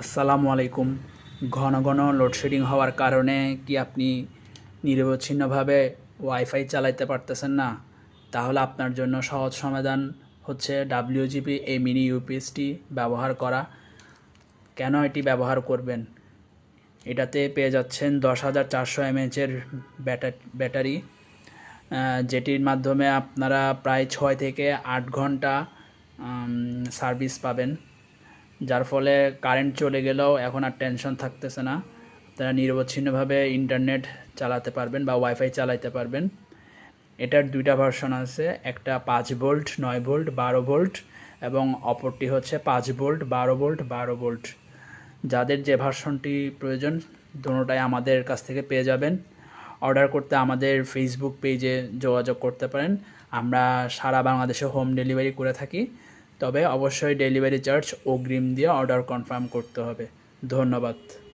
আসসালামু আলাইকুম। ঘন ঘন লোডশেডিং হওয়ার কারণে কি আপনি নিরবচ্ছিন্নভাবে ওয়াইফাই চালাতে পারতেছেন না? তাহলে আপনার জন্য সহজ সমাধান হচ্ছে WGP এই মিনি ইউপিএসটি ব্যবহার করা। কেন এটি ব্যবহার করবেন? এটাতে পেয়ে যাচ্ছেন 10,400 mAh-এর ব্যাটারি, যেটির মাধ্যমে আপনারা প্রায় 6 থেকে 8 ঘন্টা সার্ভিস পাবেন। যার ফলে কারেন্ট চলে গেলেও এখন আর টেনশন থাকতেছে না। আপনারা নিরবচ্ছিন্নভাবে ইন্টারনেট চালাতে পারবেন বা ওয়াইফাই চালাতে পারবেন। এটার দুইটা ভার্সন আছে, একটা 5 ভোল্ট 9 ভোল্ট 12 ভোল্ট এবং অপরটি হচ্ছে 5 ভোল্ট 12 ভোল্ট 12 ভোল্ট। যাদের যে ভার্সনটি প্রয়োজন দুটোটাই আমাদের কাছ থেকে পেয়ে যাবেন। অর্ডার করতে আমাদের ফেসবুক পেজে যোগাযোগ করতে পারেন। আমরা সারা বাংলাদেশে হোম ডেলিভারি করে থাকি, তবে অবশ্যই ডেলিভারি চার্জ অগ্রিম দিয়ে অর্ডার কনফার্ম করতে হবে। ধন্যবাদ।